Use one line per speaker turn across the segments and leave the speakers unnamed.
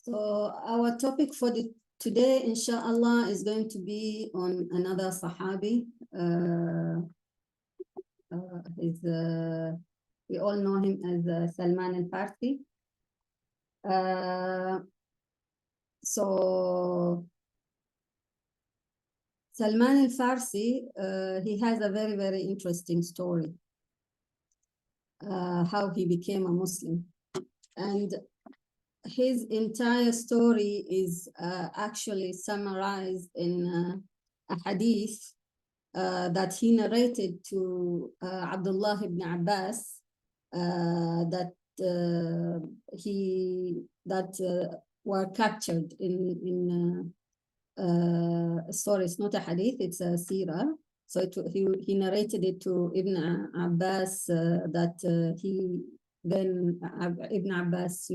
So our topic for today, inshallah, is going to be on another Sahabi. We all know him as Salman Alfarsi. So Salman Alfarsi, he has a very, very interesting story, how he became a Muslim. And his entire story is actually summarized in a hadith that he narrated to Abdullah ibn Abbas, that were captured in sorry, it's not a hadith, it's a seerah. So he narrated it to Ibn Abbas, that he then Ibn Abbas,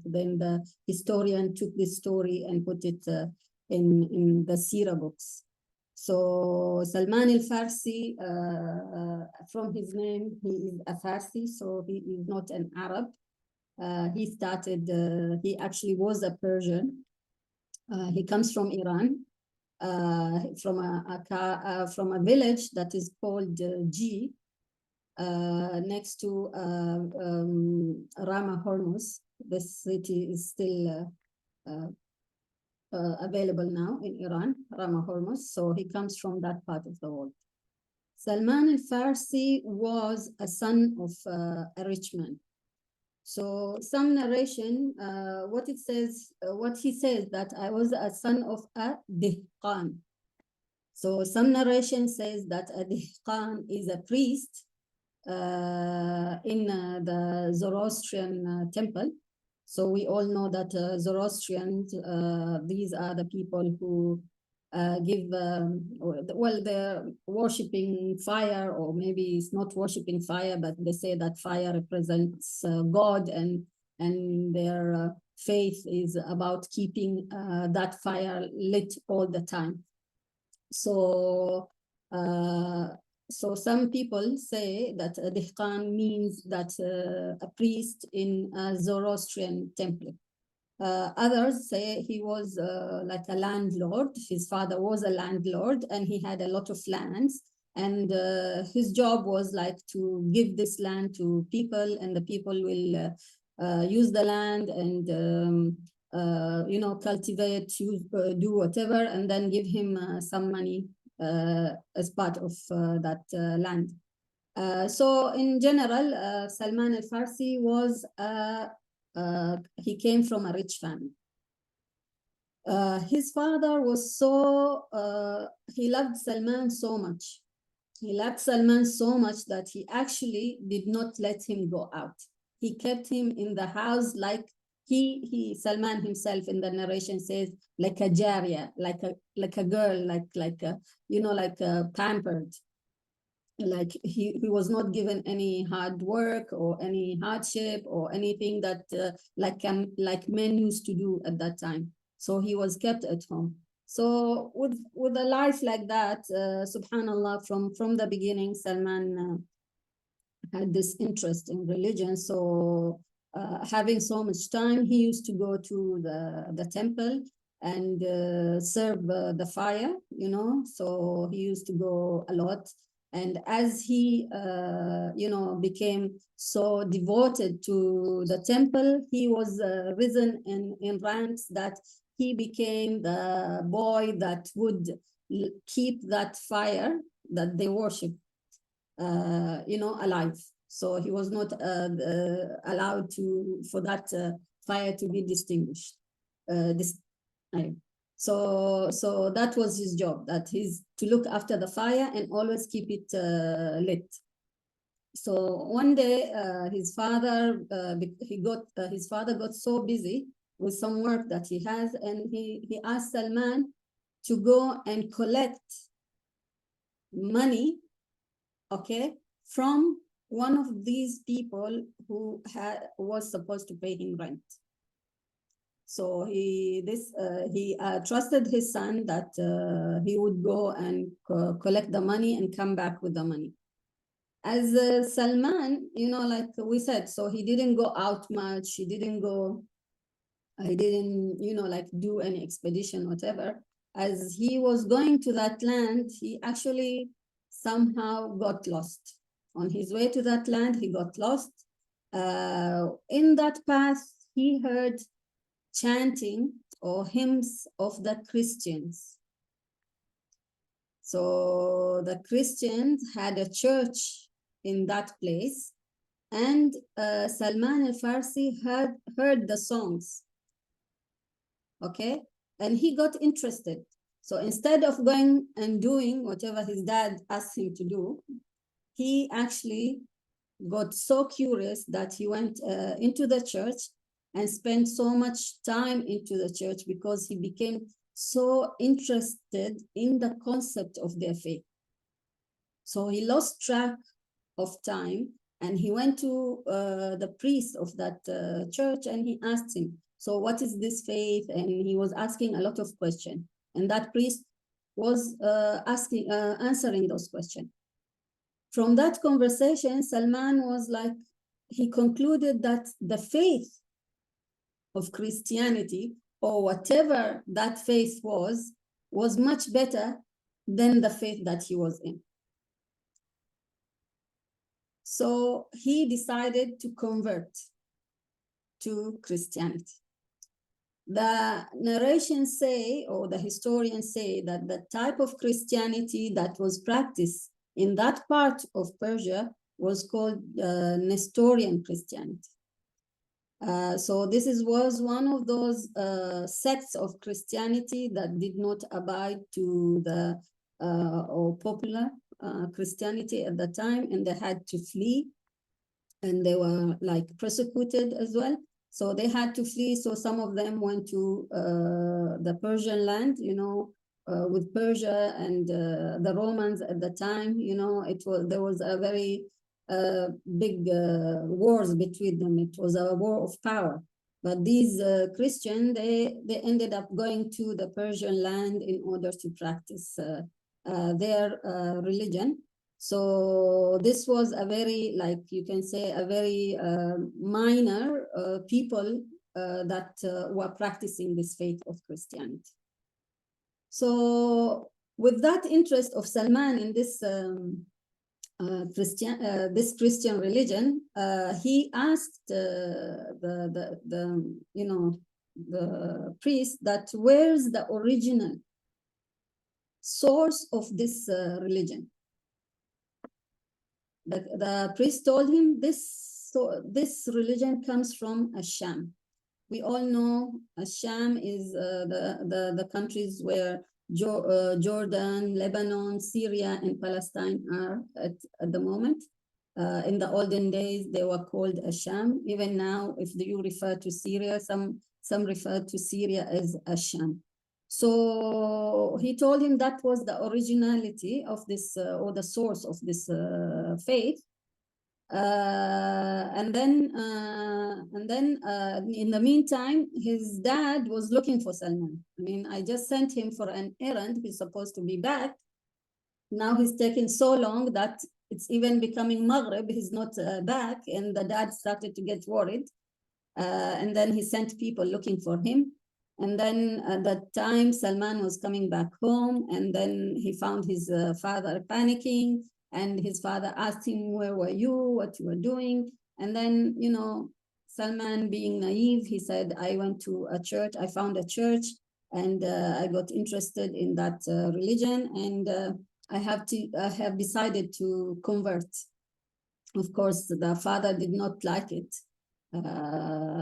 then the historian took this story and put it in the seerah books. So Salman al-Farsi, from his name, he is a Farsi, so he is not an Arab. He actually was a Persian. He comes from Iran, from a village that is called G, next to Rama Hormuz. This city is still available now in Iran, Rama Hormuz. So he comes from that part of the world. Salman al-Farsi was a son of a rich man. So some narration, what he says that I was a son of a dehqan. So some narration says that a dehqan is a priest in the Zoroastrian temple. So we all know that Zoroastrians, these are the people who they're worshipping fire, or maybe it's not worshipping fire, but they say that fire represents God, and their faith is about keeping that fire lit all the time. So some people say that a dehqan means that a priest in a Zoroastrian temple. Others say he was like a landlord. His father was a landlord and he had a lot of lands. And his job was like to give this land to people, and the people will use the land and cultivate, do whatever, and then give him some money as part of that land. So in general, Salman al-Farsi was he came from a rich family. His father was he loved Salman so much. He loved Salman so much that he actually did not let him go out. He kept him in the house like Salman himself in the narration says, like a jariya, like a girl, like pampered. Like he was not given any hard work or any hardship or anything that like men used to do at that time. So he was kept at home. So with a life like that, subhanallah, from the beginning, Salman had this interest in religion. So having so much time, he used to go to the temple and serve the fire, so he used to go a lot. And as he, became so devoted to the temple, he was risen in ranks that he became the boy that would keep that fire that they worship, alive. So he was not allowed for that fire to be extinguished. So that was his job, that he's to look after the fire and always keep it lit. So one day his father got so busy with some work that he has, and he asked Salman to go and collect money, okay, from one of these people who was supposed to pay him rent. So he trusted his son that he would go and collect the money and come back with the money. As Salman, like we said, so he didn't go out much. He didn't go He didn't, like do any expedition, whatever. As he was going to that land, he actually somehow got lost. On his way to that land, he got lost. In that path, he heard chanting or hymns of the Christians. So the Christians had a church in that place, and Salman Al-Farsi heard the songs, okay? And he got interested. So instead of going and doing whatever his dad asked him to do, he actually got so curious that he went into the church and spent so much time into the church because he became so interested in the concept of their faith. So he lost track of time, and he went to the priest of that church, and he asked him, so what is this faith? And he was asking a lot of questions, and that priest was answering those questions. From that conversation, Salman was like, he concluded that the faith of Christianity, or whatever that faith was much better than the faith that he was in. So he decided to convert to Christianity. The narrations say, or the historians say, that the type of Christianity that was practiced in that part of Persia was called Nestorian Christianity. So this was one of those sects of Christianity that did not abide to the or popular Christianity at the time, and they had to flee, and they were like persecuted as well. So they had to flee. So some of them went to the Persian land, with Persia and the Romans at the time. There was a very big wars between them. It was a war of power. But these Christians, they ended up going to the Persian land in order to practice their religion. So this was a very, like you can say, a very minor people that were practicing this faith of Christianity. So with that interest of Salman in this this Christian religion, he asked the priest that where's the original source of this religion. The priest told him this religion comes from Asham. We all know Asham is the countries where Jordan, Lebanon, Syria, and Palestine are at the moment. In the olden days, they were called Asham. Even now, if you refer to Syria, some refer to Syria as Asham. So he told him that was the originality of this, or the source of this faith. And then in the meantime, his dad was looking for Salman. I mean, I just sent him for an errand. He's supposed to be back. Now he's taking so long that it's even becoming Maghrib. He's not back, and the dad started to get worried. And then he sent people looking for him. And then at that time, Salman was coming back home, and then he found his father panicking, and his father asked him, where were you, what you were doing? And then, Salman, being naive, he said, I went to a church, I found a church, and I got interested in that religion, and I have decided to convert. Of course, the father did not like it.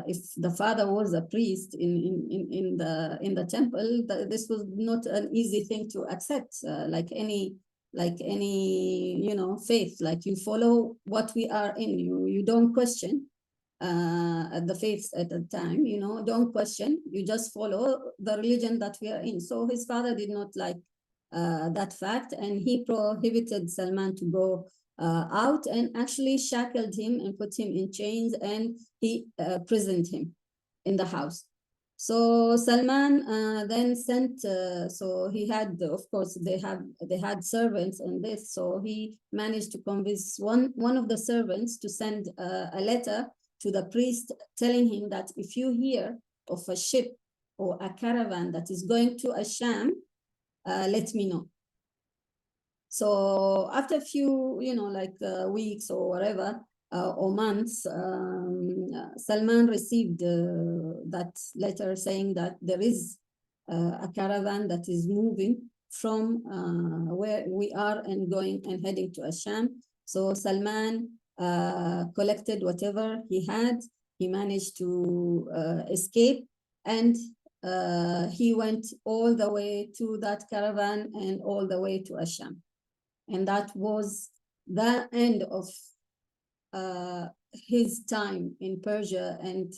If the father was a priest in the temple, this was not an easy thing to accept. Like any faith, like you follow what we are in. You don't question the faiths at the time. Don't question. You just follow the religion that we are in. So his father did not like that fact, and he prohibited Salman to go out, and actually shackled him and put him in chains, and he imprisoned him in the house. So Salman then sent, so he had, of course, they had servants and this, so he managed to convince one of the servants to send a letter to the priest telling him that if you hear of a ship or a caravan that is going to Asham, let me know. So after a few, weeks or whatever, or months, Salman received that letter saying that there is a caravan that is moving from where we are and going and heading to Asham. So Salman collected whatever he had. He managed to escape, and he went all the way to that caravan and all the way to Asham. And that was the end of his time in Persia, and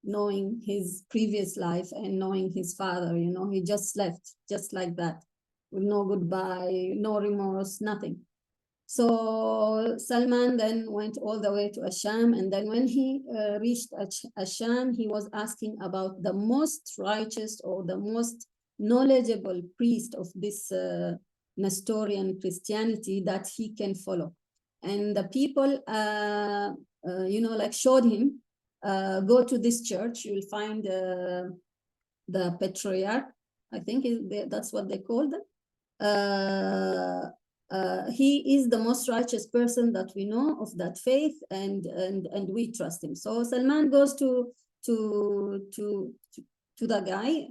knowing his previous life and knowing his father. He just left just like that, with no goodbye, no remorse, nothing. So Salman then went all the way to Asham, and then when he reached Asham, he was asking about the most righteous or the most knowledgeable priest of this Nestorian Christianity that he can follow. And the people, showed him, go to this church, you'll find the patriarch, I think that's what they call them. He is the most righteous person that we know of that faith, and we trust him. So Salman goes to the guy,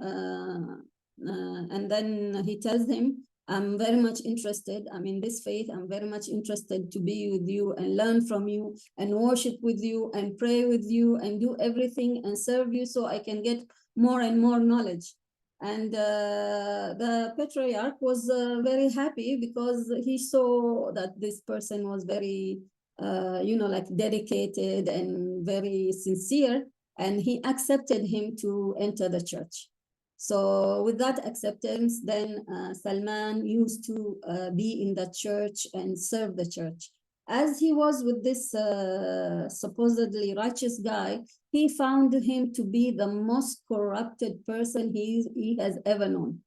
and then he tells him, I'm very much interested. I'm in this faith. I'm very much interested to be with you and learn from you and worship with you and pray with you and do everything and serve you so I can get more and more knowledge. And the patriarch was very happy because he saw that this person was very, dedicated and very sincere, and he accepted him to enter the church. So with that acceptance, then Salman used to be in the church and serve the church. As he was with this supposedly righteous guy, he found him to be the most corrupted person he has ever known.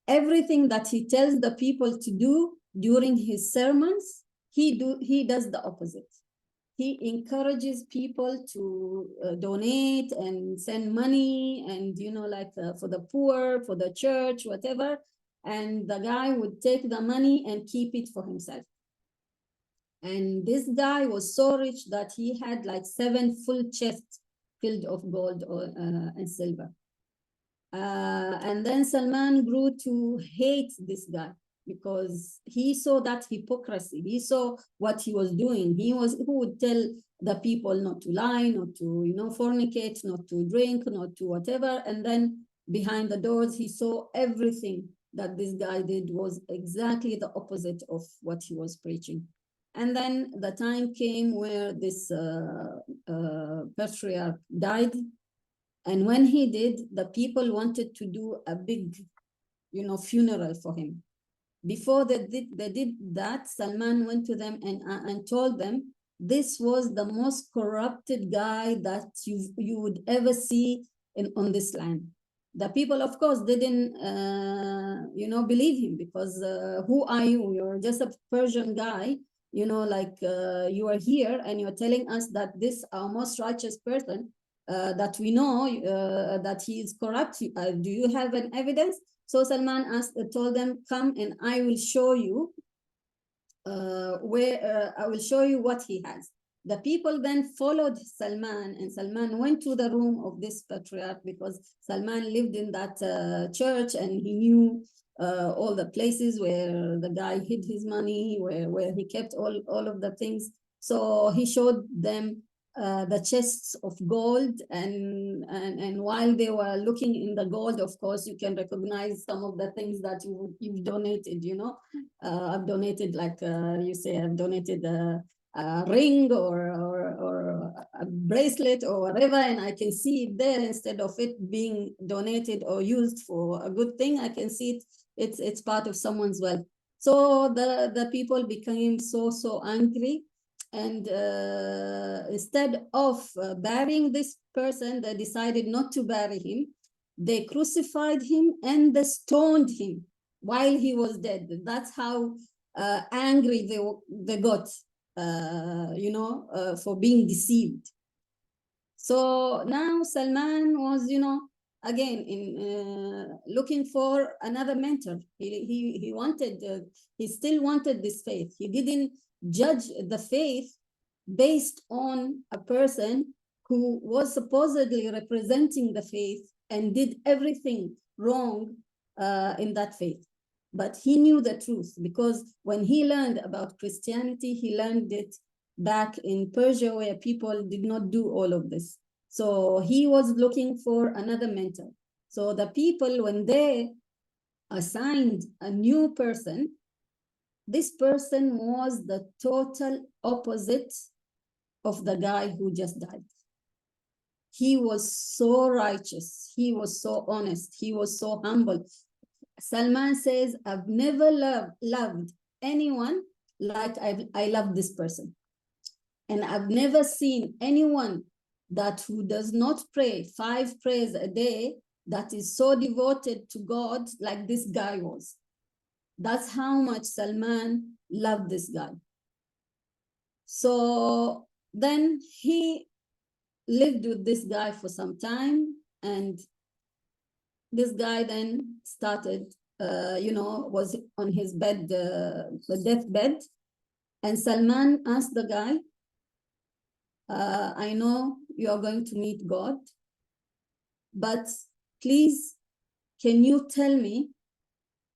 Everything that he tells the people to do during his sermons, he does the opposite. He encourages people to donate and send money and, for the poor, for the church, whatever. And the guy would take the money and keep it for himself. And this guy was so rich that he had like 7 full chests filled of gold and silver. And then Salman grew to hate this guy because he saw that hypocrisy. He saw what he was doing. Who would tell the people not to lie, not to, fornicate, not to drink, not to whatever. And then behind the doors, he saw everything that this guy did was exactly the opposite of what he was preaching. And then the time came where this patriarch died. And when he did, the people wanted to do a big, funeral for him. Before they did that, Salman went to them and told them, this was the most corrupted guy that you would ever see on this land. The people, of course, didn't, believe him because who are you? You're just a Persian guy. You are here and you're telling us that this our most righteous person that we know that he is corrupt. Do you have an evidence? So Salman told them, come and I will show you I will show you what he has. The people then followed Salman, and Salman went to the room of this patriarch because Salman lived in that church and he knew all the places where the guy hid his money, where he kept all of the things. So he showed them the chests of gold, and while they were looking in the gold, of course, you can recognize some of the things that you've donated. I've donated, like you say, I've donated a ring or a bracelet or whatever, and I can see it there instead of it being donated or used for a good thing. I can see it's part of someone's wealth. So the people became so angry. And instead of burying this person, they decided not to bury him. They crucified him and they stoned him while he was dead. That's how angry they got, for being deceived. So now Salman was, again in looking for another mentor. He wanted, he still wanted this faith. He didn't judge the faith based on a person who was supposedly representing the faith and did everything wrong in that faith. But he knew the truth, because when he learned about Christianity, he learned it back in Persia, where people did not do all of this. So he was looking for another mentor. So the people, when they assigned a new person, this person was the total opposite of the guy who just died. He was so righteous. He was so honest. He was so humble. Salman says, I've never loved anyone like I love this person. And I've never seen anyone who does not pray 5 prayers a day, that is so devoted to God like this guy was. That's how much Salman loved this guy. So then he lived with this guy for some time, and this guy then started, was on his bed, the deathbed, and Salman asked the guy, I know you are going to meet God, but please, can you tell me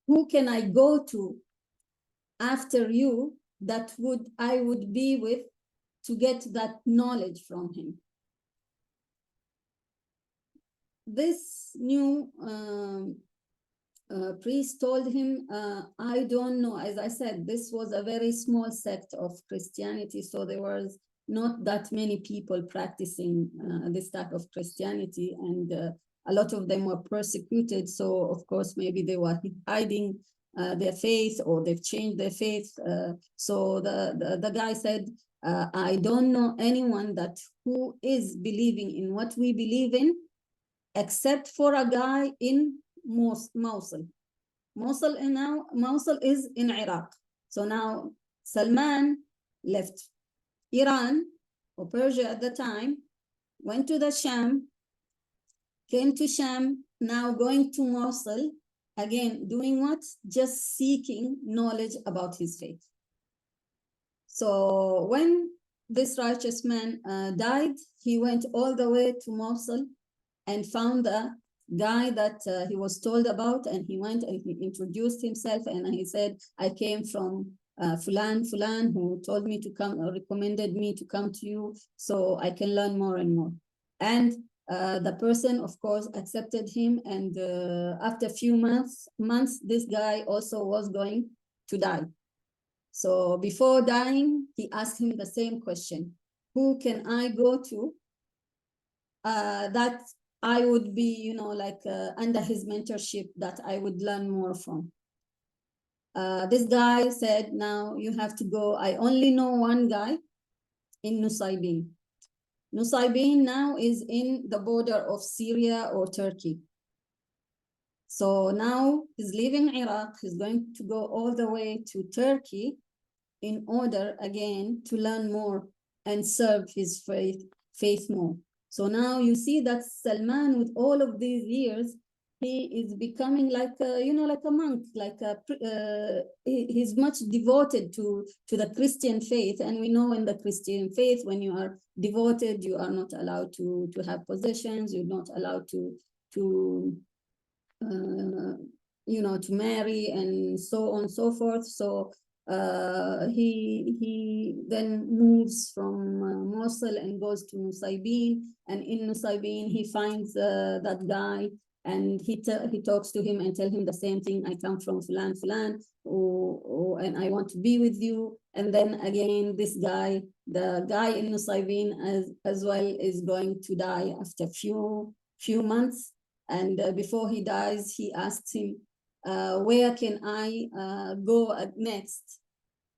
who can I go to after you that I would be with to get that knowledge from him? This new priest told him, I don't know. As I said, this was a very small sect of Christianity, so there was not that many people practicing this type of Christianity, and a lot of them were persecuted. So of course, maybe they were hiding their faith, or they've changed their faith. So the guy said, I don't know anyone who is believing in what we believe in, except for a guy in Mosul. Mosul is in Iraq. So now Salman left Iran or Persia at the time, went to the Sham, came to Sham, now going to Mosul, again, doing what? Just seeking knowledge about his faith. So when this righteous man died, he went all the way to Mosul and found a guy that he was told about, and he went and he introduced himself, and he said, I came from Fulan, who told me to come, or recommended me to come to you so I can learn more and more. And the person, of course, accepted him, and after a few months, this guy also was going to die. So before dying, he asked him the same question: who can I go to that I would be, under his mentorship, that I would learn more from? This guy said, now you have to go. I only know one guy in Nusaybin. Nusaybin now is in the border of Syria or Turkey. So now he's leaving Iraq. He's going to go all the way to Turkey in order, again, to learn more and serve his faith more. So now you see that Salman, with all of these years, he is becoming like a monk, he's much devoted to the Christian faith. And we know in the Christian faith, when you are devoted, you are not allowed to have possessions, you're not allowed to marry, and so on and so forth. So he then moves from Mosul and goes to Nusaybin, and in Nusaybin he finds that guy, and he talks to him and tell him the same thing: I come from Fulan, and I want to be with you. And then again, the guy in Nusaybin as well is going to die after few months. And before he dies, he asks him, where can I go next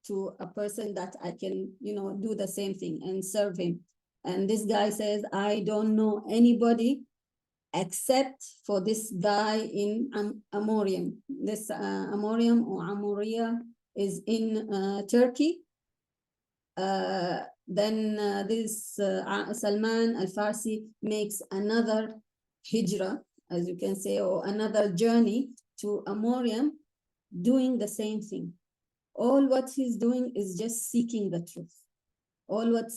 to a person that I can, do the same thing and serve him? And this guy says, I don't know anybody except for this guy in Amorium. This Amorium or Amoria is in Turkey. Then this Salman Alfarsi makes another hijrah, as you can say, or another journey to Amorium, doing the same thing. All what he's doing is just seeking the truth. All what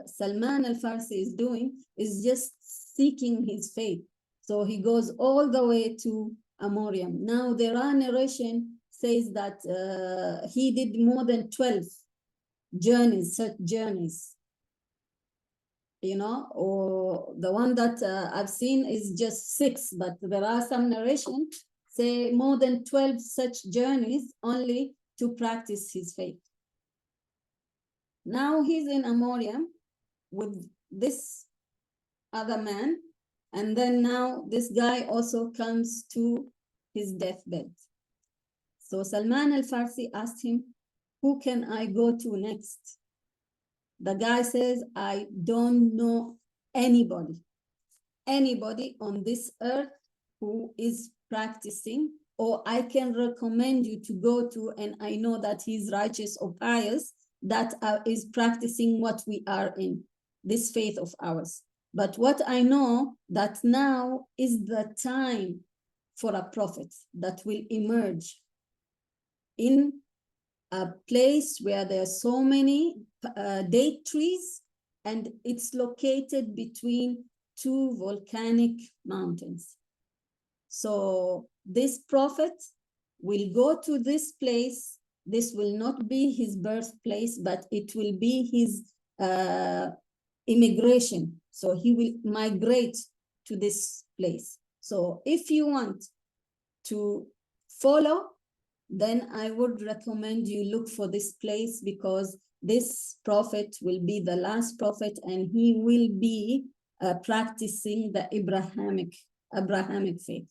Salman Al-Farsi is doing is just seeking his faith. So he goes all the way to Amorium. Now the Ra narration says that he did more than 12 journeys, such journeys. You know, or the one that I've seen is just 6, but there are some narrations say more than 12 such journeys only to practice his faith. Now he's in Amorium with this other man, and then now this guy also comes to his deathbed. So Salman Al-Farsi asked him, who can I go to next? The guy says, I don't know anybody on this earth who is practicing, or I can recommend you to go to, and I know that he's righteous or pious, that is practicing what we are in, this faith of ours. But what I know, that now is the time for a prophet that will emerge in a place where there are so many date trees, and it's located between 2 volcanic mountains. So this prophet will go to this place. This will not be his birthplace, but it will be his immigration. So he will migrate to this place. So if you want to follow, then I would recommend you look for this place, because this prophet will be the last prophet, and he will be practicing the Abrahamic faith.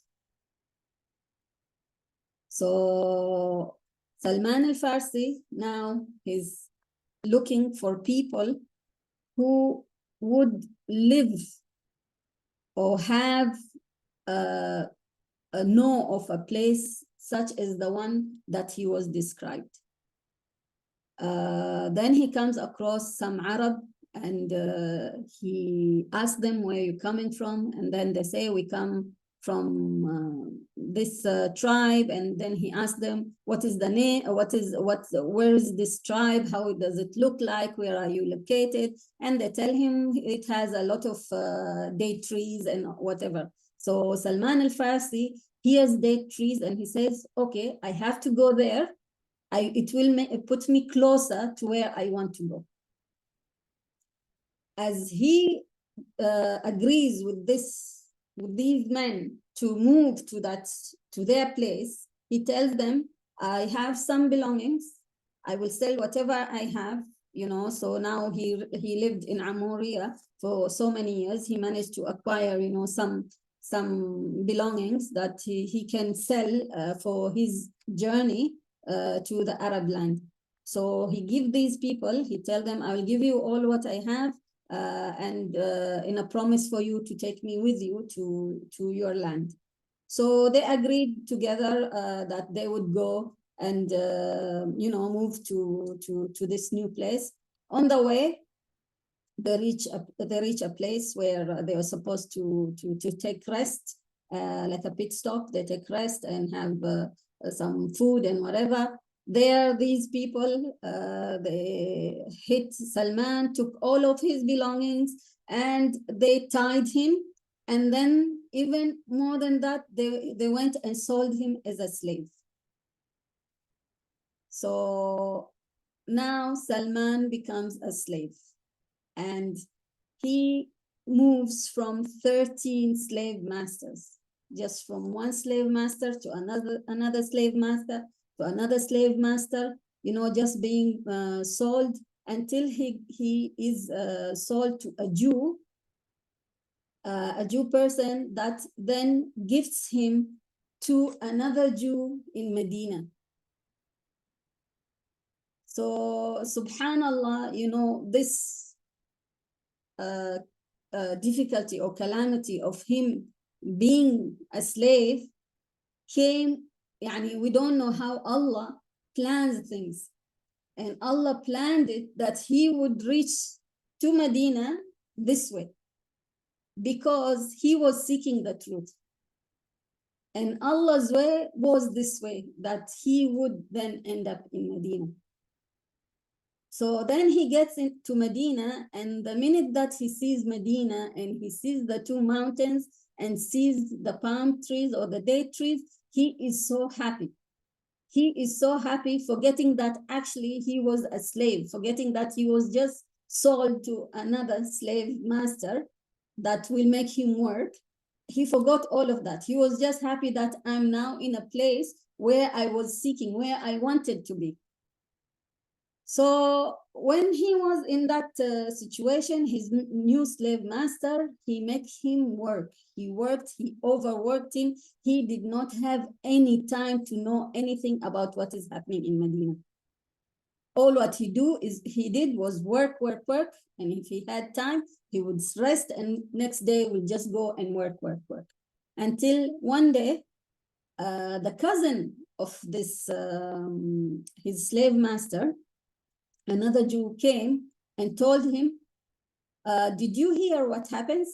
So Salman Al-Farsi now is looking for people who would live or have know of a place such as the one that he was described. Then he comes across some Arab, and he asks them, where are you coming from? And then they say, we come from this tribe. And then he asks them, what is the name? Where is this tribe? How does it look like? Where are you located? And they tell him it has a lot of date trees and whatever. So Salman Al-Farsi hears date trees, and he says, okay, I have to go there. It will put me closer to where I want to go. As he agrees with these men to move to their place, he tells them, I have some belongings. I will sell whatever I have, you know. So now he lived in Amoria for so many years. He managed to acquire, you know, some belongings that he can sell for his journey to the Arab land. So he give these people, he tell them, I will give you all what I have, and in a promise for you to take me with you to your land. So they agreed together that they would go and you know, move to this new place. On the way, they reach a place where they were supposed to take rest, like a pit stop. They take rest and have some food and whatever. There, these people, they hit Salman, took all of his belongings, and they tied him. And then even more than that, they went and sold him as a slave. So now Salman becomes a slave, and he moves from 13 slave masters, just from one slave master to another slave master to another slave master, you know, just being sold until he is sold to a Jew person that then gifts him to another Jew in Medina. So subhanallah, you know, this difficulty or calamity of him being a slave came, yani we don't know how Allah plans things. And Allah planned it that he would reach to Medina this way, because he was seeking the truth. And Allah's way was this way, that he would then end up in Medina. So then he gets into Medina, and the minute that he sees Medina and he sees the two mountains and sees the palm trees or the date trees, he is so happy. He is so happy, forgetting that actually he was a slave, forgetting that he was just sold to another slave master that will make him work. He forgot all of that. He was just happy that I'm now in a place where I was seeking, where I wanted to be. So when he was in that situation, his new slave master, he made him work. He worked, he overworked him. He did not have any time to know anything about what is happening in Medina. All what he did was work. And if he had time, he would rest, and next day would just go and work. Until one day, the cousin of this, his slave master, another Jew, came and told him, did you hear what happened?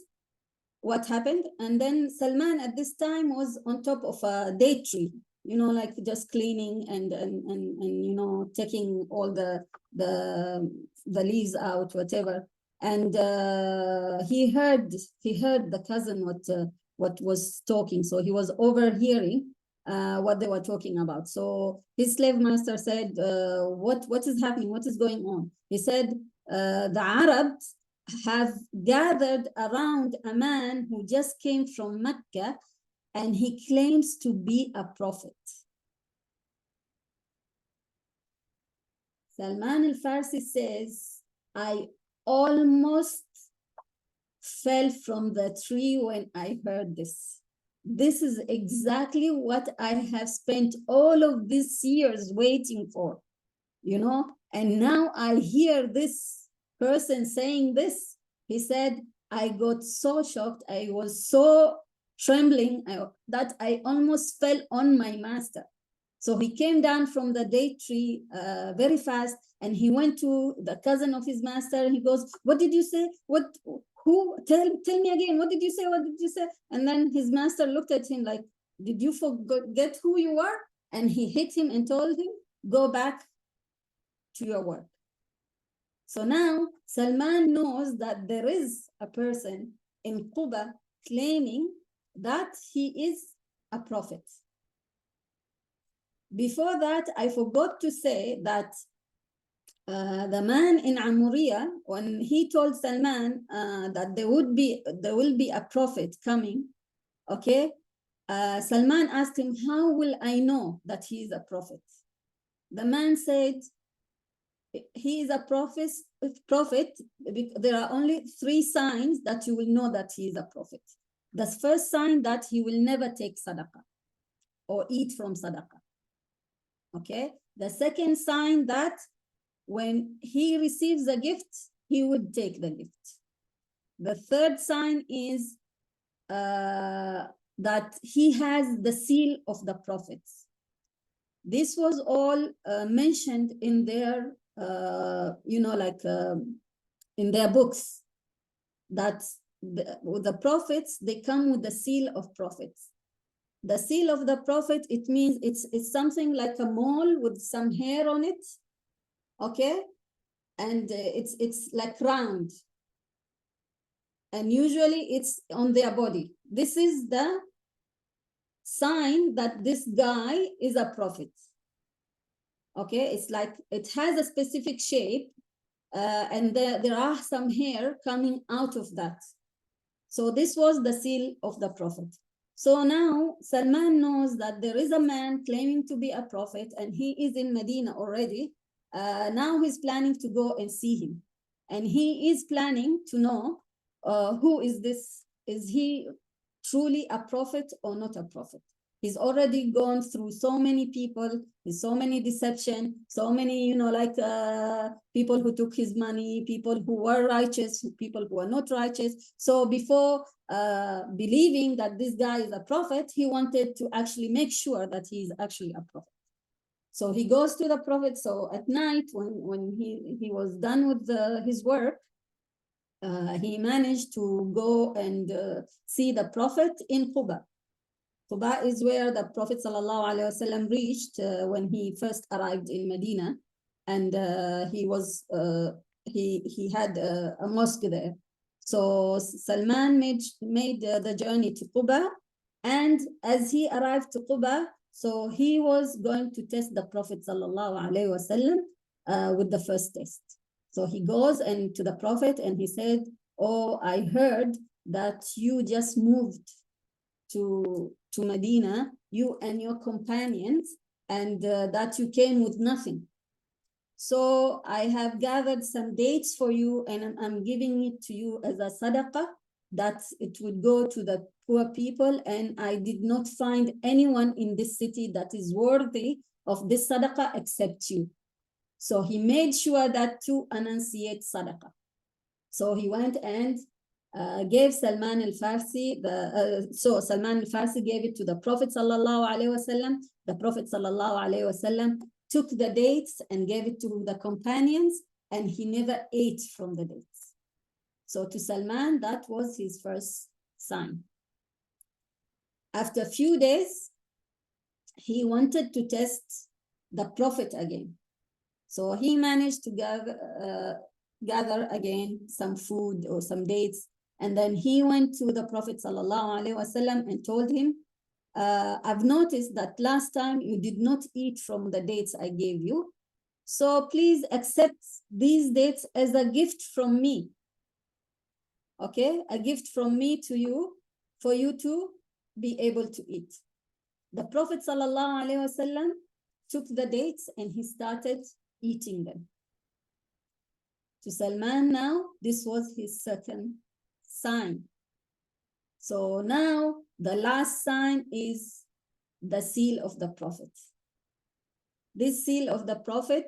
And then Salman at this time was on top of a date tree, like just cleaning and taking all the leaves out, whatever. And he heard the cousin what was talking. So he was overhearing what they were talking about. So his slave master said, what is happening? What is going on? He said, the Arabs have gathered around a man who just came from Mecca, and he claims to be a prophet. Salman Alfarsi says, I almost fell from the tree when I heard this. This is exactly what I have spent all of these years waiting for, and now I hear this person saying this. He said, I got so shocked, I was so trembling that I almost fell on my master. So he came down from the date tree very fast, and he went to the cousin of his master. He goes, what did you say? Tell me again, what did you say? And then his master looked at him like, did you forget who you are? And he hit him and told him, go back to your work. So now Salman knows that there is a person in Quba claiming that he is a prophet. Before that, I forgot to say that the man in Amuriya, when he told Salman that there will be a prophet coming, okay, Salman asked him, how will I know that he is a prophet? The man said, he is a prophet. There are only 3 signs that you will know that he is a prophet. The first sign, that he will never take sadaqah or eat from sadaqah. Okay. The second sign, that when he receives a gift, he would take the gift. The third sign is that he has the seal of the prophets. This was all mentioned in their in their books, that the prophets, they come with the seal of prophets. The seal of the prophet, it means it's something like a mole with some hair on it, okay, and it's like round, and usually it's on their body. This is the sign that this guy is a prophet. Okay, it's like it has a specific shape, and there are some hair coming out of that. So this was the seal of the prophet. So now Salman knows that there is a man claiming to be a prophet, and he is in Medina already. Now he's planning to go and see him, and he is planning to know who is this? Is he truly a prophet or not a prophet? He's already gone through so many people, so many deception, so many, people who took his money, people who were righteous, people who are not righteous. So before believing that this guy is a prophet, he wanted to actually make sure that he is actually a prophet. So he goes to the Prophet. So at night, when he was done with his work, he managed to go and see the Prophet in Quba. Quba is where the Prophet ﷺ reached when he first arrived in Medina, and he had a mosque there. So Salman made the journey to Quba, and as he arrived to Quba, so he was going to test the Prophet ﷺ with the first test. So he goes and to the Prophet and he said, "Oh, I heard that you just moved to Medina, you and your companions, and that you came with nothing. So I have gathered some dates for you, and I'm giving it to you as a sadaqah, that it would go to the poor people, and I did not find anyone in this city that is worthy of this sadaqah except you." So he made sure that to enunciate sadaqah. So he went and gave Salman Alfarsi so Salman Alfarsi gave it to the Prophet sallallahu alaihi wasallam. The Prophet sallallahu alaihi wasallam took the dates and gave it to the companions, and he never ate from the dates. So to Salman, that was his first sign. After a few days, he wanted to test the Prophet again. So he managed to gather again some food or some dates. And then he went to the Prophet ﷺ and told him, "I've noticed that last time you did not eat from the dates I gave you. So please accept these dates as a gift from me. Okay, a gift from me to you for you to be able to eat." The Prophet ﷺ took the dates and he started eating them. To Salman now, this was his second sign. So now the last sign is the seal of the Prophet. This seal of the Prophet,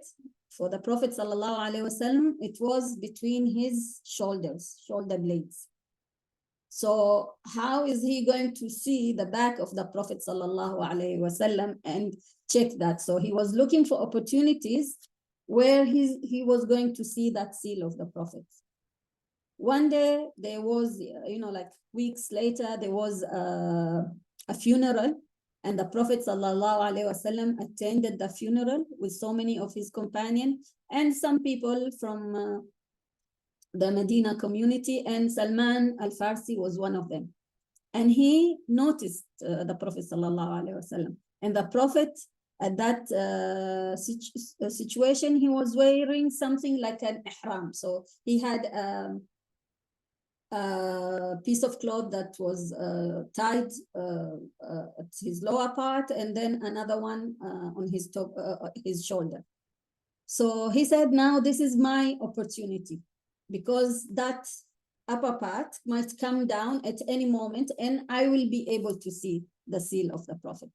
for the Prophet ﷺ, it was between his shoulder blades. So how is he going to see the back of the Prophet ﷺ and check that? So he was looking for opportunities where he was going to see that seal of the Prophet. One day there was, like weeks later, there was a funeral, and the Prophet ﷺ attended the funeral with so many of his companions and some people from the Medina community, and Salman Alfarsi was one of them. And he noticed the Prophet ﷺ, and the Prophet at that situation, he was wearing something like an ihram. So he had a piece of cloth that was tied at his lower part, and then another one on his top, his shoulder. So he said, "Now this is my opportunity, because that upper part might come down at any moment, and I will be able to see the seal of the Prophet."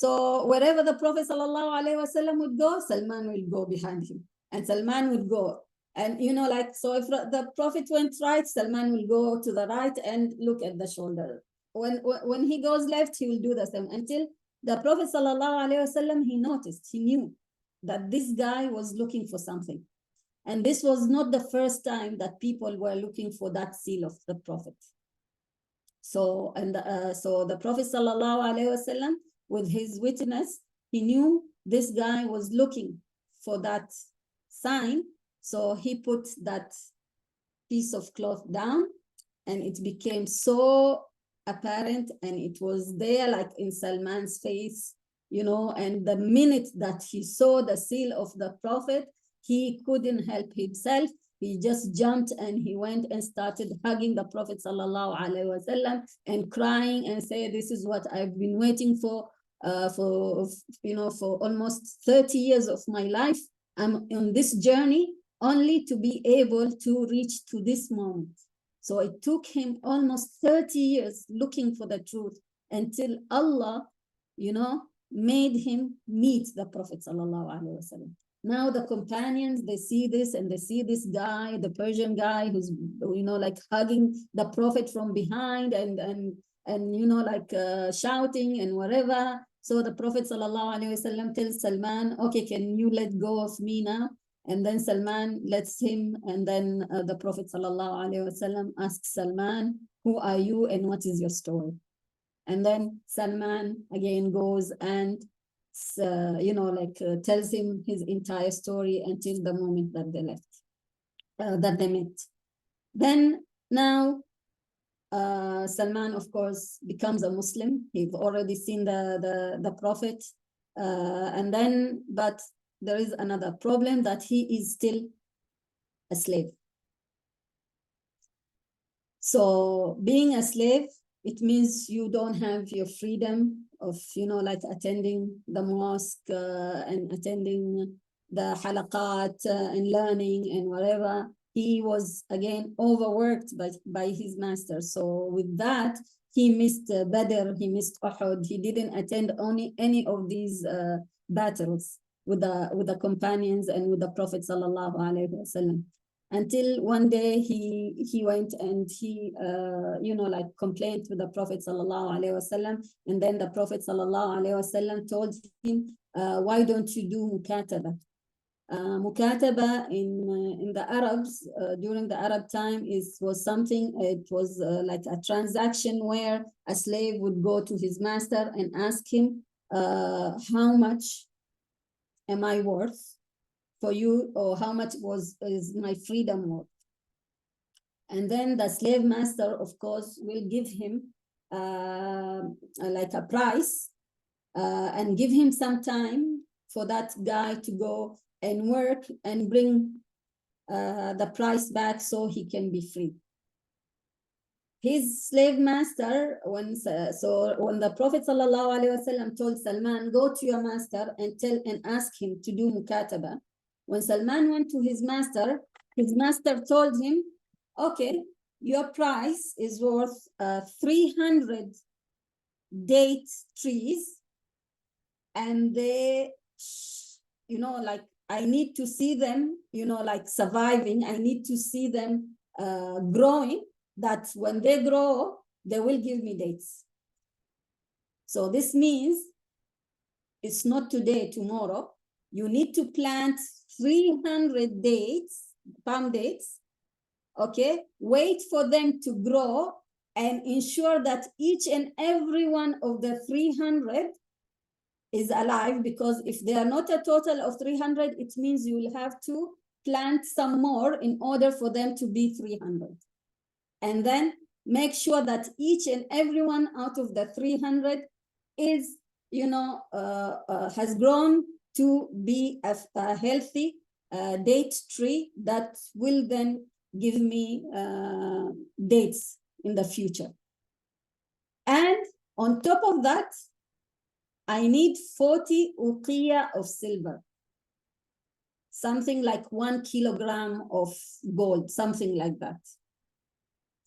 So wherever the Prophet ﷺ would go, Salman will go behind him, and Salman would go. And so if the Prophet went right, Salman will go to the right and look at the shoulder. When he goes left, he will do the same, until the Prophet ﷺ, he noticed, he knew that this guy was looking for something. And this was not the first time that people were looking for that seal of the Prophet. So the Prophet ﷺ, with his witness, he knew this guy was looking for that sign. So he put that piece of cloth down, and it became so apparent, and it was there like in Salman's face, and the minute that he saw the seal of the Prophet, he couldn't help himself. He just jumped and he went and started hugging the Prophet ﷺ and crying and say, "This is what I've been waiting for almost 30 years of my life. I'm on this journey only to be able to reach to this moment." So it took him almost 30 years looking for the truth until Allah, made him meet the Prophet ﷺ. Now the companions, they see this and they see this guy, the Persian guy who's, like hugging the Prophet from behind and like shouting and whatever. So the Prophet ﷺ tells Salman, okay, can you let go of me now? And then Salman lets him, and then the Prophet ﷺ asks Salman, who are you and what is your story? And then Salman again goes and tells him his entire story until the moment that they left, that they met. Then now Salman, of course, becomes a Muslim. He's already seen the Prophet, but there is another problem, that he is still a slave. So being a slave, it means you don't have your freedom of, like attending the mosque and attending the halaqat and learning and whatever. He was again overworked by his master. So with that, he missed Badr, he missed Uhud. He didn't attend any of these battles with the companions and with the Prophet sallallahu alaihi wasallam. Until one day he went and he complained to the Prophet sallallahu alaihi wasallam, and then the Prophet sallallahu alaihi wasallam told him, why don't you do mukataba? Mukataba in the Arabs during the Arab time was something. It was like a transaction where a slave would go to his master and ask him, how much am I worth for you, or how much is my freedom worth? And then the slave master, of course, will give him like a price and give him some time for that guy to go and work and bring the price back so he can be free. His slave master, when the Prophet ﷺ told Salman, go to your master and ask him to do mukataba. When Salman went to his master told him, okay, your price is worth 300 date trees, and they, like I need to see them, like surviving. I need to see them growing, that when they grow, they will give me dates. So this means it's not today, tomorrow. You need to plant 300 palm dates, okay? Wait for them to grow and ensure that each and every one of the 300 is alive, because if they are not a total of 300, it means you will have to plant some more in order for them to be 300. And then make sure that each and every one out of the 300 is, has grown to be a healthy date tree that will then give me dates in the future. And on top of that, I need 40 uqiyah of silver, something like 1 kilogram of gold, something like that.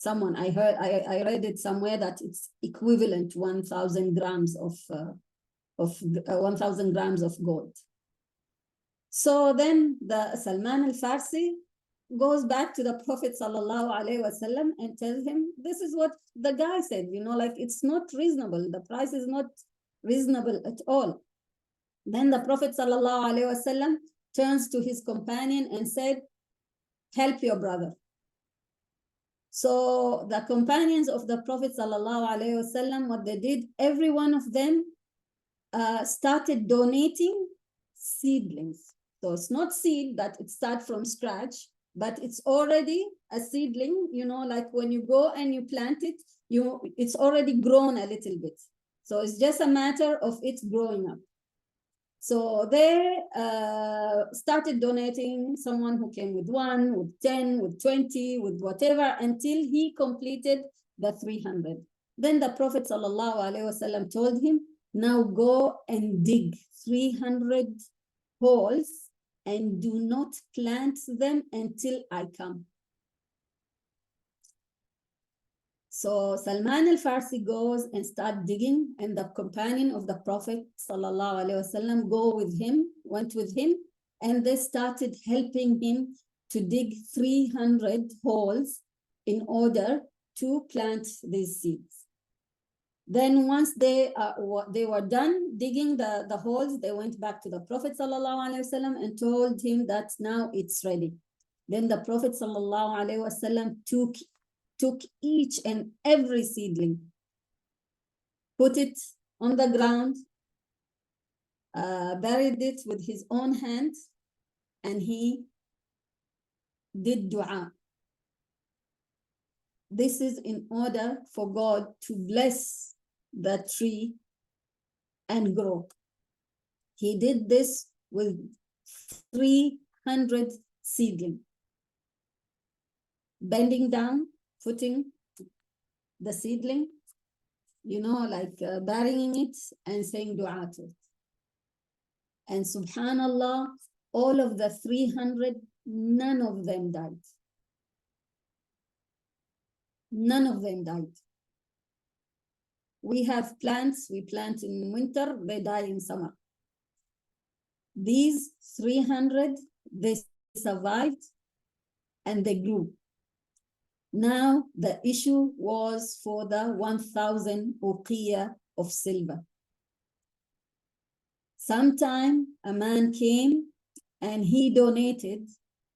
I read it somewhere that it's equivalent to 1,000 grams of 1,000 grams of gold. So then the Salman Alfarsi goes back to the Prophet sallallahu alaihi wasallam and tells him, this is what the guy said, like it's not reasonable. The price is not reasonable at all. Then the Prophet sallallahu alaihi wasallam turns to his companion and said, help your brother. So the companions of the Prophet sallallahu alaihi wasallam, what they did, every one of them started donating seedlings. So it's not seed that it starts from scratch, but it's already a seedling, like when you go and you plant it, it's already grown a little bit. So it's just a matter of it growing up. So they started donating, someone who came with 1, with 10, with 20, with whatever, until he completed the 300. Then the Prophet ﷺ told him, now go and dig 300 holes and do not plant them until I come. So Salman Alfarsi goes and start digging, and the companion of the Prophet ﷺ went with him, and they started helping him to dig 300 holes in order to plant these seeds. Then once they were done digging the holes, they went back to the Prophet ﷺ and told him that now it's ready. Then the Prophet ﷺ took each and every seedling, put it on the ground, buried it with his own hand, and he did dua. This is in order for God to bless the tree and grow. He did this with 300 seedling, bending down, putting the seedling, like burying it and saying dua to it. And subhanallah, all of the 300, none of them died. None of them died. We have plants, we plant in winter, they die in summer. These 300, they survived and they grew. Now the issue was for the 1,000 uqiyah of silver. Sometime a man came and he donated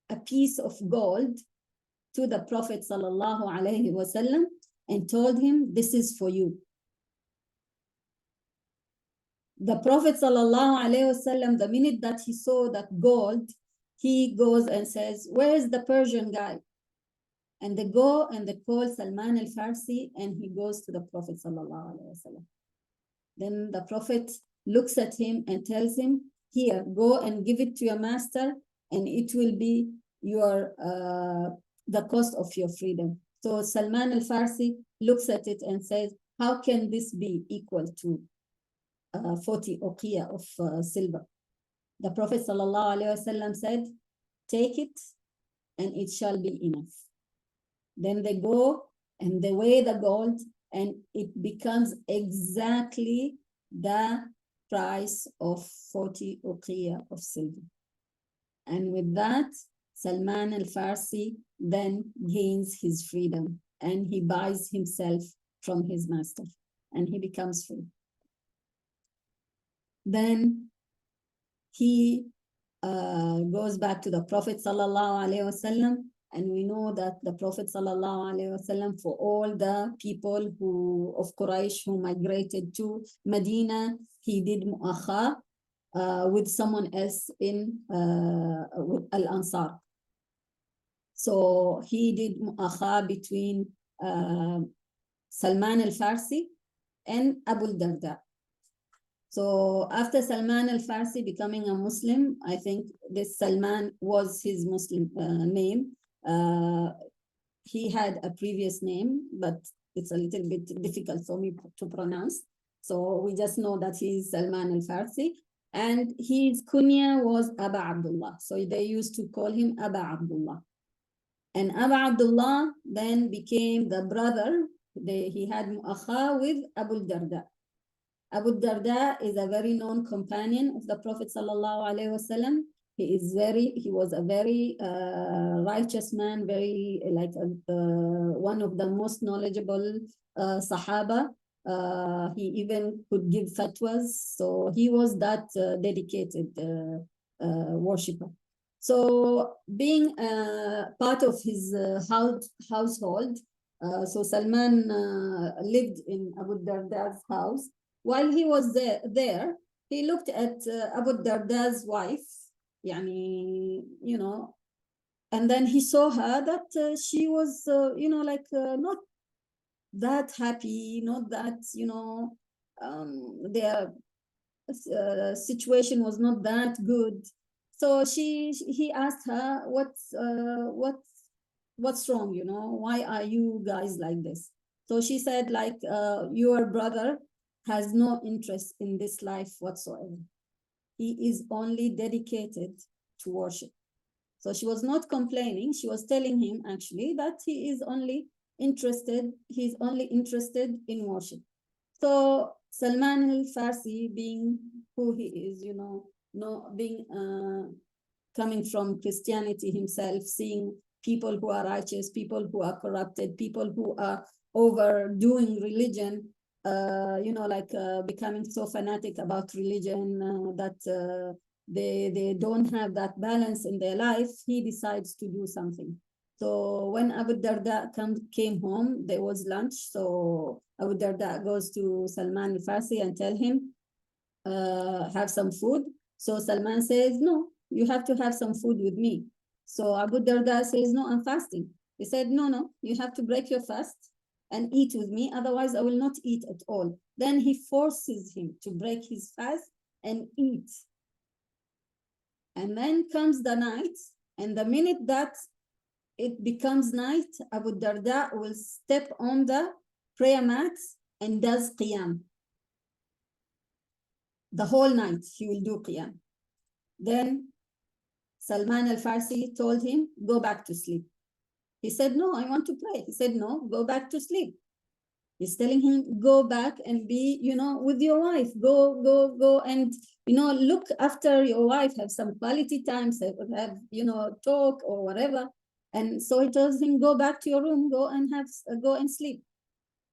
a piece of gold to the Prophet ﷺ and told him, this is for you. The Prophet ﷺ, the minute that he saw that gold, he goes and says, where is the Persian guy? And they go and they call Salman Alfarsi, and he goes to the Prophet ﷺ. Then the Prophet looks at him and tells him, here, go and give it to your master, and it will be your the cost of your freedom. So Salman Alfarsi looks at it and says, how can this be equal to 40 uqiyah of silver? The Prophet ﷺ said, take it and it shall be enough. Then they go and they weigh the gold, and it becomes exactly the price of 40 uqiyah of silver. And with that, Salman Al-Farsi then gains his freedom, and he buys himself from his master, and he becomes free. Then he goes back to the Prophet ﷺ, and we know that the Prophet ﷺ, for all the people of Quraysh who migrated to Medina, he did mu'akha with someone else with Al-Ansar. So he did mu'akha between Salman Al-Farsi and Abu Darda. So after Salman Al-Farsi becoming a Muslim, I think this Salman was his Muslim name. He had a previous name, but it's a little bit difficult for me to pronounce. So we just know that he's Salman Al-Farsi. And his kunya was Aba Abdullah. So they used to call him Aba Abdullah. And Aba Abdullah then became the brother. He had mu'akha with Abu Darda. Abu Darda is a very known companion of the Prophet ﷺ. He was a very righteous man, very one of the most knowledgeable Sahaba. He even could give fatwas. So he was that dedicated worshipper. So being part of his household, so Salman lived in Abu Darda's house. While he was there, he looked at Abu Darda's wife, and then he saw her that she was, not that happy, not that, their situation was not that good. So he asked her, what's wrong, why are you guys like this? So she said, your brother has no interest in this life whatsoever. He is only dedicated to worship. So she was not complaining. She was telling him actually that he's only interested in worship. So Salman Al-Farsi, being who he is, being coming from Christianity himself, seeing people who are righteous, people who are corrupted, people who are overdoing religion, becoming so fanatic about religion that they don't have that balance in their life, he decides to do something. So when Abu Darda came home, there was lunch. So Abu Darda goes to Salman Al-Farsi and tell him, have some food. So Salman says, no, you have to have some food with me. So Abu Darda says, no, I'm fasting. He said, no, you have to break your fast and eat with me, otherwise I will not eat at all. Then he forces him to break his fast and eat. And then comes the night, and the minute that it becomes night, Abu Darda will step on the prayer mat and does qiyam. The whole night he will do qiyam. Then Salman Al-Farsi told him, go back to sleep. He said, no, I want to pray. He said, no, go back to sleep. He's telling him, go back and be, with your wife. Go and, look after your wife, have some quality times, have, talk or whatever. And so he tells him, go back to your room, go and sleep.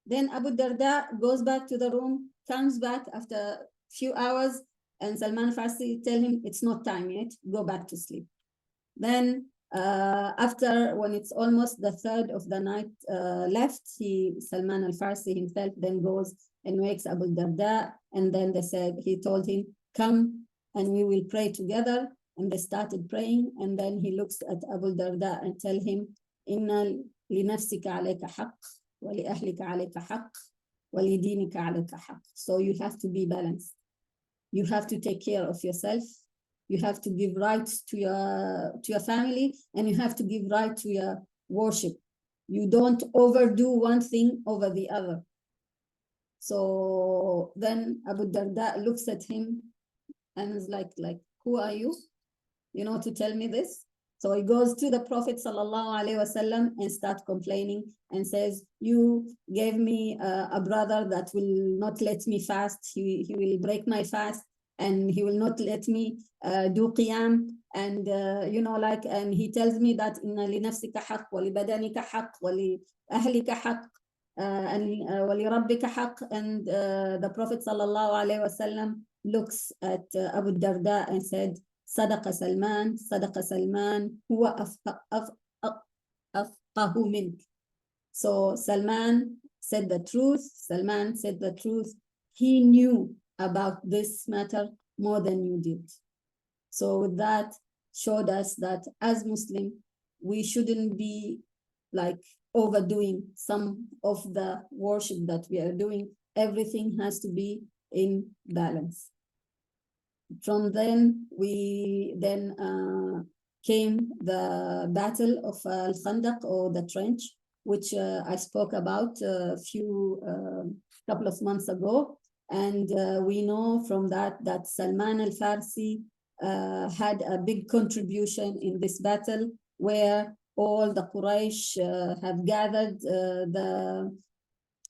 Then Abu Darda goes back to the room, comes back after a few hours, and Salman Farsi tell him, it's not time yet, go back to sleep. Then after, when it's almost the third of the night left, Salman Al-Farsi himself then goes and wakes Abu Darda, and then he told him, come and we will pray together. And they started praying, and then he looks at Abu Darda and tell him, Inna linafsika alayka haqq, wa li ahlika alayka haqq, wa li dinika alayka haqq. So you have to be balanced. You have to take care of yourself. You have to give rights to your family, and you have to give right to your worship. You don't overdo one thing over the other. So then Abu Darda looks at him and is like, who are you? To tell me this? So he goes to the Prophet ﷺ and starts complaining and says, you gave me a brother that will not let me fast. He will break my fast, and he will not let me do qiyam. And, and he tells me that inna li nafsika haqq, wa li badanika haqq, wa li ahlika haqq, and wa li rabbika haqq. And the Prophet ﷺ looks at Abu Darda and said, صدق سلمان هو أفقه منك. So Salman said the truth. He knew about this matter more than you did. So with that, showed us that as Muslim, we shouldn't be overdoing some of the worship that we are doing. Everything has to be in balance. From then, came the Battle of Al-Khandaq, or the trench, which I spoke about a couple of months ago. And we know from that Salman Al-Farsi had a big contribution in this battle, where all the Quraysh have gathered.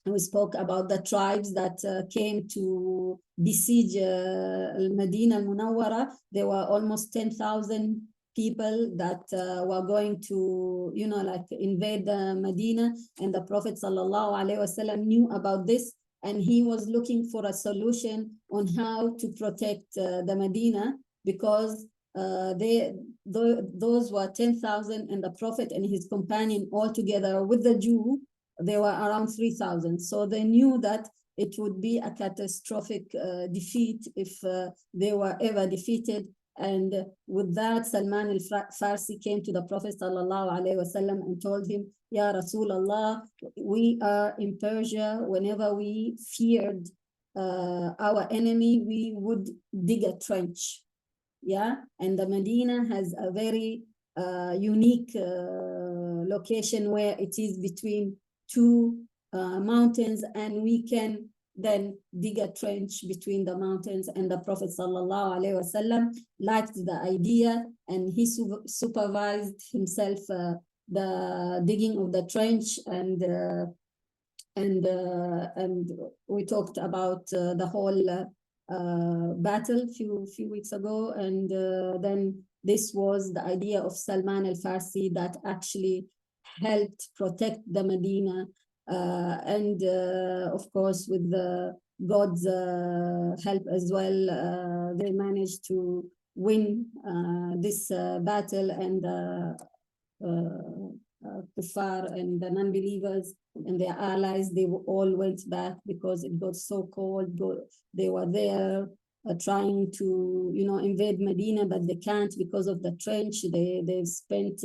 We spoke about the tribes that came to besiege Al-Madinah Al-Munawwara. There were almost 10,000 people that were going to, invade the Medina. And the Prophet ﷺ knew about this, and he was looking for a solution on how to protect the Medina, because those were 10,000, and the Prophet and his companion all together with the Jew, they were around 3,000. So they knew that it would be a catastrophic defeat if they were ever defeated. And with that, Salman al-Farsi came to the Prophet ﷺ and told him, Ya Rasulullah, we are in Persia. Whenever we feared our enemy, we would dig a trench. Yeah, and the Medina has a very unique location where it is between two mountains, and we can then dig a trench between the mountains. And the Prophet ﷺ liked the idea, and he supervised himself the digging of the trench. And we talked about the whole battle few weeks ago. And then this was the idea of Salman Alfarsi that actually helped protect the Medina. And of course, with God's help as well, they managed to win this battle, and kuffar and the non-believers and their allies, they all went back because it got so cold. They were there trying to, invade Medina, but they can't because of the trench. They've spent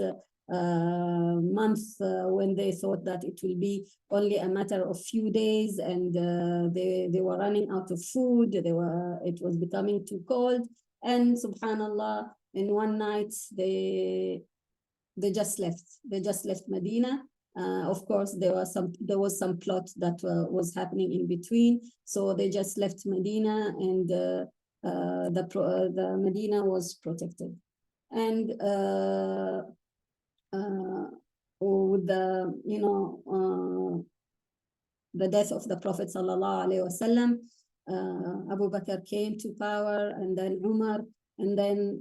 months when they thought that it will be only a matter of few days, and they were running out of food. It was becoming too cold, and subhanallah, in one night they just left. They just left Medina. Of course, there was some plot that was happening in between. So they just left Medina, and the Medina was protected. And with the death of the Prophet sallallahu alaihi wasallam, Abu Bakr came to power, and then Umar, and then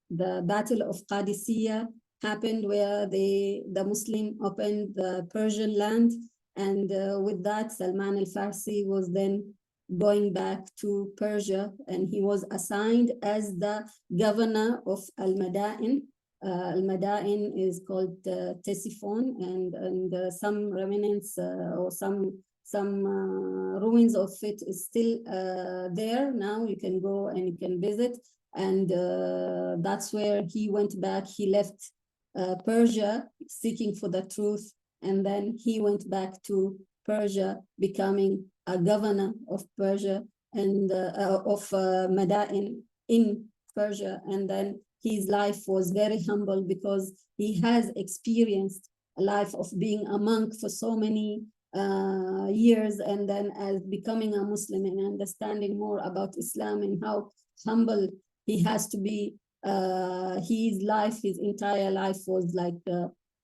the Battle of Qadisiyah happened, where the Muslim opened the Persian land, and with that, Salman Al-Farsi was then going back to Persia, and he was assigned as the governor of Al-Madain. Al-Madain is called Ctesiphon, and some remnants or some ruins of it is still there now. You can go and you can visit, and that's where he went back. He left Persia seeking for the truth, and then he went back to Persia, becoming a governor of Persia and of Madain in Persia. And then his life was very humble because he has experienced a life of being a monk for so many years, and then as becoming a Muslim and understanding more about Islam and how humble he has to be. His entire life was like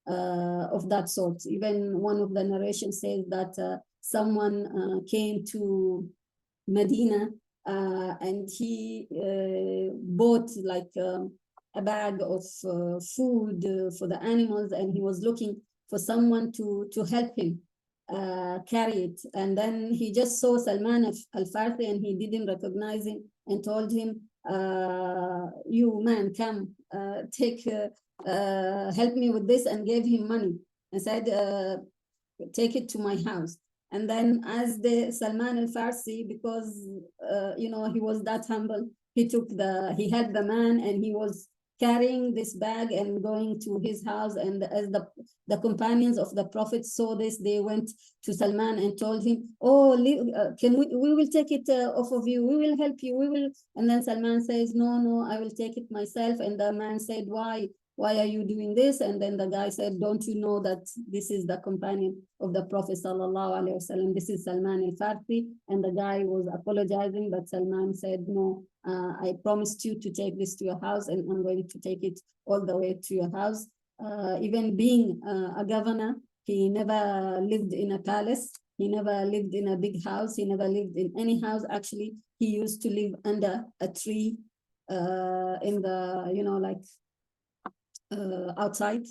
of that sort. Even one of the narrations says that someone came to Medina and he bought like a bag of food for the animals, and he was looking for someone to help him carry it. And then he just saw Salman Al-Farsi, and he didn't recognize him, and told him, you man, come, help me with this, and gave him money and said, take it to my house. And then as the Salman Al-Farsi, because he was that humble, he helped the man, and he was carrying this bag and going to his house. And as the companions of the Prophet saw this, they went to Salman and told him, oh, we will take it off of you, we will help you, we will. And then Salman says, no, I will take it myself. And the man said, why are you doing this? And then the guy said, don't you know that this is the companion of the Prophet sallallahu alaihi wasallam? This is Salman Al-Farsi. And the guy was apologizing, but Salman said, no, I promised you to take this to your house, and I'm going to take it all the way to your house. Even being a governor, he never lived in a palace. He never lived in a big house. He never lived in any house. Actually, he used to live under a tree in the, outside.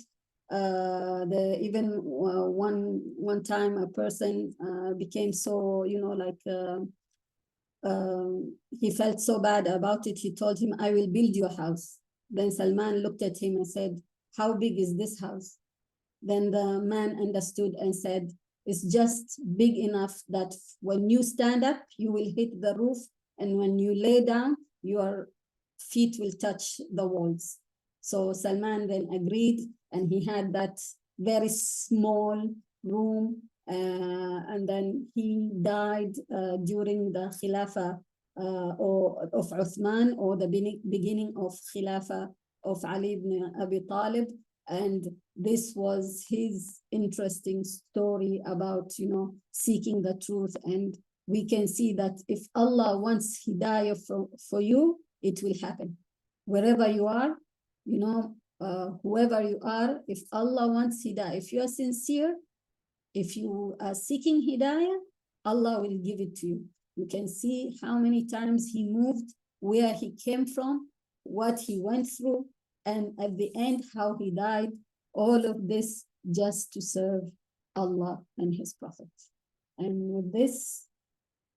Even one time a person became so, he felt so bad about it. He told him, I will build your house. Then Salman looked at him and said, how big is this house? Then the man understood and said, it's just big enough that when you stand up, you will hit the roof, and when you lay down, your feet will touch the walls. So Salman then agreed, and he had that very small room, and then he died during the Khilafah of Uthman, or the beginning of Khilafah of Ali ibn Abi Talib. And this was his interesting story about, seeking the truth. And we can see that if Allah wants hidayah for you, it will happen. Wherever you are, whoever you are, if Allah wants hidayah, if you are sincere, if you are seeking hidayah, Allah will give it to you. You can see how many times he moved where he came from, what he went through, and at the end, how he died, all of this just to serve Allah and his Prophet. And with this,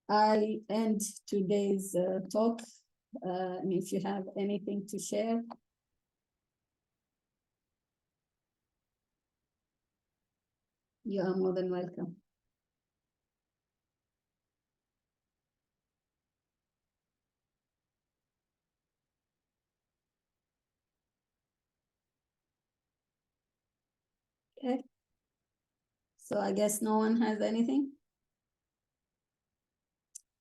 I end today's talk. And if you have anything to share, you are more than welcome. Okay. So I guess no one has anything.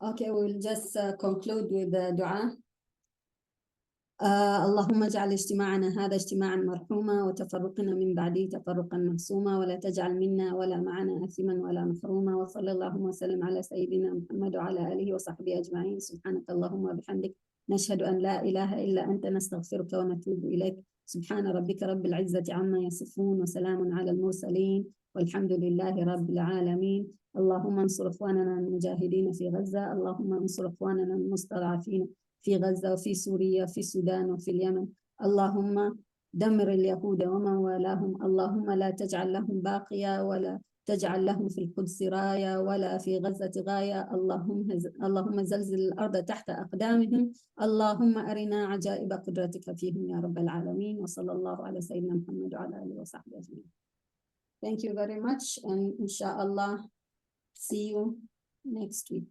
Okay, we'll just conclude with the dua. اللهم اجعل اجتماعنا هذا اجتماعا مرحوما وتفرقنا من بعده تفرقا معصوما ولا تجعل منا ولا معنا آثما ولا محروما وصلى اللهم وسلم على سيدنا محمد وعلى آله وصحبه أجمعين سبحانك اللهم وبحمدك نشهد أن لا إله إلا أنت نستغفرك ونتوب إليك سبحان ربك رب العزة عما يصفون وسلام على المرسلين والحمد لله رب العالمين اللهم انصر إخواننا المجاهدين في غزة اللهم انصر إخواننا المستضعفين في غزة وفي سوريا وفي السودان وفي اليمن اللهم دمر اليهود ومن والاهم اللهم لا تجعل لهم باقية ولا تجعل لهم في القدس راية ولا في غزة غاية اللهم زلزل الأرض تحت أقدامهم اللهم أرنا عجائب قدرتك فيهم يا رب العالمين وصلى الله على سيدنا محمد وعلى آله وصحبه أجمعين. Thank you very much and inshallah see you next week.